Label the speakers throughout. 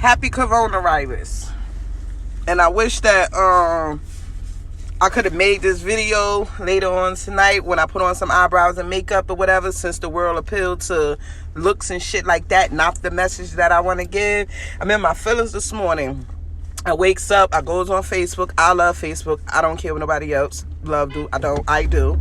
Speaker 1: Happy coronavirus. And I wish that I could have made this video later on tonight when I put on some eyebrows and makeup or whatever, since the world appealed to looks and shit like that, not the message that I want to give. I'm in my feelings this morning. I wakes up, I goes on Facebook. I love Facebook. I don't care what nobody else do. I do.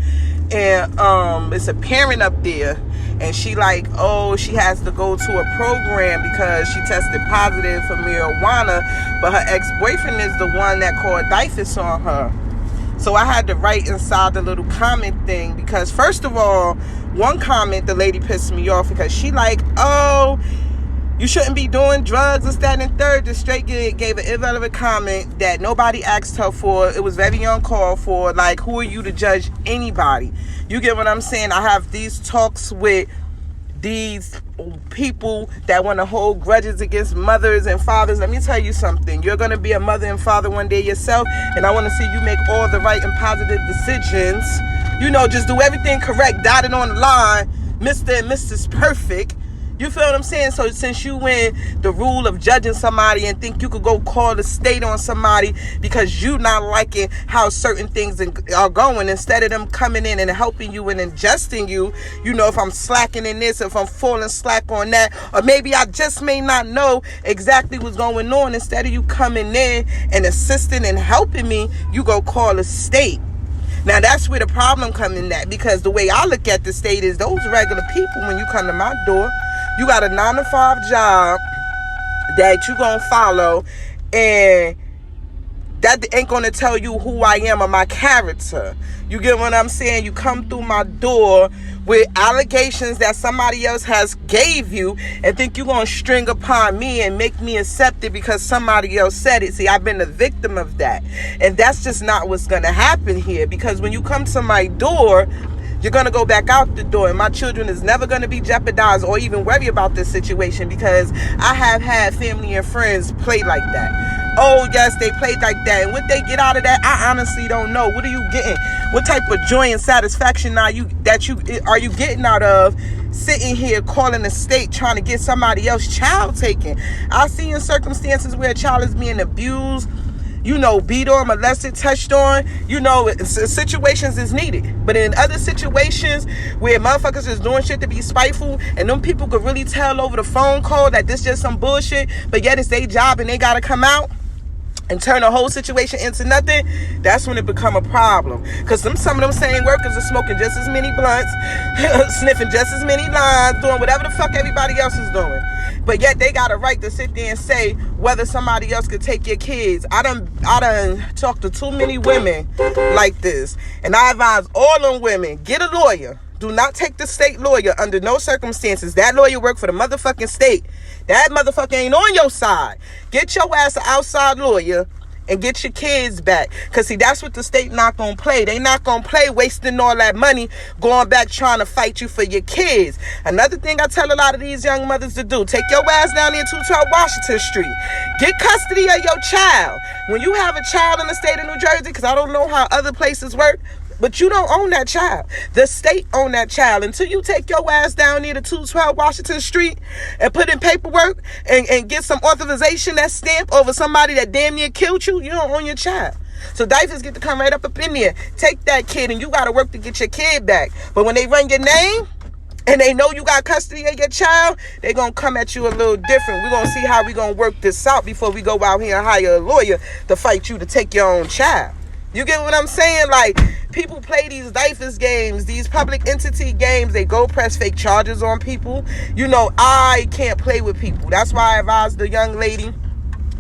Speaker 1: And it's a parent up there, and she like, oh, she has to go to a program because she tested positive for marijuana, but her ex-boyfriend is the one that called DIFUS on her. So I had to write inside the little comment thing, because first of all, one comment, the lady pissed me off because she like, oh, you shouldn't be doing drugs, this, that, and third. Just straight gave an irrelevant comment that nobody asked her for. It was very uncalled for. Like, who are you to judge anybody? You get what I'm saying? I have these talks with these people that want to hold grudges against mothers and fathers. Let me tell you something. You're going to be a mother and father one day yourself, and I want to see you make all the right and positive decisions. You know, just do everything correct, dotted on the line, Mr. and Mrs. Perfect. You feel what I'm saying? So since you win the rule of judging somebody and think you could go call the state on somebody because you not liking how certain things are going, instead of them coming in and helping you and adjusting you, you know, if I'm slacking in this, if I'm falling slack on that, or maybe I just may not know exactly what's going on, instead of you coming in and assisting and helping me, you go call the state. Now, that's where the problem comes in, that because the way I look at the state is those regular people, when you come to my door, you got a 9-to-5 job that you gonna follow, and that ain't gonna tell you who I am or my character. You get what I'm saying? You come through my door with allegations that somebody else has gave you and think you're gonna string upon me and make me accept it because somebody else said it. See, I've been a victim of that, and that's just not what's gonna happen here, because when you come to my door, you're going to go back out the door, and my children is never going to be jeopardized or even worry about this situation, because I have had family and friends play like that. Oh, yes, they played like that. And what they get out of that, I honestly don't know. What are you getting? What type of joy and satisfaction are you getting out of sitting here calling the state trying to get somebody else's child taken? I see in circumstances where a child is being abused, you know, beat on, molested, touched on, you know, situations is needed. But in other situations where motherfuckers is doing shit to be spiteful, and them people could really tell over the phone call that this just some bullshit, but yet it's their job and they gotta come out and turn the whole situation into nothing, that's when it become a problem. Because some of them same workers are smoking just as many blunts, sniffing just as many lines, doing whatever the fuck everybody else is doing. But yet they got a right to sit there and say whether somebody else could take your kids. I done talked to too many women like this. And I advise all them women, get a lawyer. Do not take the state lawyer under no circumstances. That lawyer work for the motherfucking state. That motherfucker ain't on your side. Get your ass an outside lawyer and get your kids back. Because, see, that's what the state not going to play. They not going to play wasting all that money going back trying to fight you for your kids. Another thing I tell a lot of these young mothers to do, take your ass down there to 212 Washington Street. Get custody of your child. When you have a child in the state of New Jersey, because I don't know how other places work, but you don't own that child. The state own that child. Until you take your ass down near the 212 Washington Street and put in paperwork and get some authorization, that stamp over somebody that damn near killed you, you don't own your child. So DIFUS get to come right up in there. Take that kid, and you got to work to get your kid back. But when they run your name and they know you got custody of your child, they going to come at you a little different. We're going to see how we going to work this out before we go out here and hire a lawyer to fight you to take your own child. You get what I'm saying? Like, people play these DIFUS games, these public entity games. They go press fake charges on people. You know, I can't play with people. That's why I advise the young lady,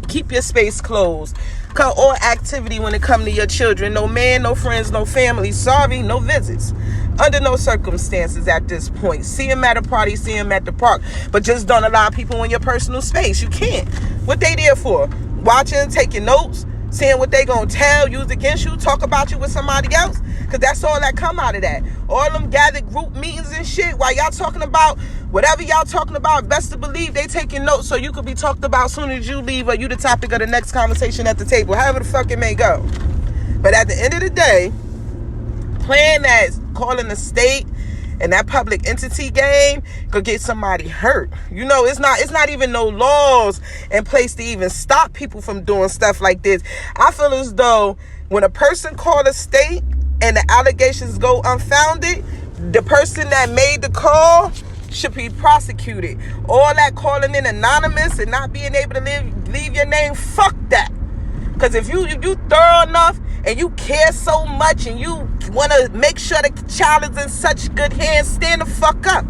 Speaker 1: keep your space closed. Cut all activity when it comes to your children. No man, no friends, no family. Sorry, no visits. Under no circumstances at this point. See them at a party, see them at the park. But just don't allow people in your personal space. You can't. What they there for? Watching, taking notes, seeing what they gonna tell, use against you, talk about you with somebody else, because that's all that come out of that. All them gathered group meetings and shit, while y'all talking about whatever y'all talking about, best to believe they taking notes so you could be talked about as soon as you leave, or you the topic of the next conversation at the table, however the fuck it may go. But at the end of the day, playing that, calling the state And that public entity game could get somebody hurt. You know, it's not even no laws in place to even stop people from doing stuff like this. I feel as though when a person called a state and the allegations go unfounded, the person that made the call should be prosecuted. All that calling in anonymous and not being able to leave your name, fuck that. Because if you thorough enough and you care so much and you want to make sure the child is in such good hands, stand the fuck up.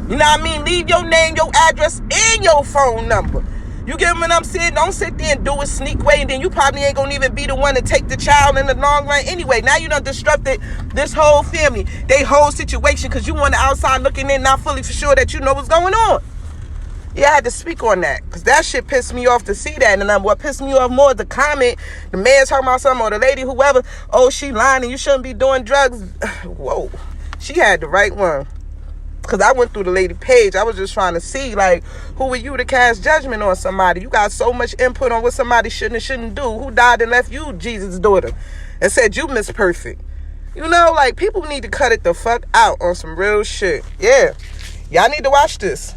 Speaker 1: You know what I mean? Leave your name, your address, and your phone number. You get what I'm saying? Don't sit there and do it sneak way, and then you probably ain't gonna even be the one to take the child in the long run anyway. Now you done disrupted this whole family, they whole situation, because you on the outside looking in, not fully for sure that you know what's going on. Yeah, I had to speak on that, because that shit pissed me off to see that. And what pissed me off more is the comment, the man talking about something, or the lady, whoever, oh, she lying and you shouldn't be doing drugs. Whoa, she had the right one. Because I went through the lady page. I was just trying to see, like, who were you to cast judgment on somebody? You got so much input on what somebody should and shouldn't do. Who died and left you, Jesus' daughter, and said you Miss Perfect? You know, like, people need to cut it the fuck out on some real shit. Yeah. Y'all need to watch this.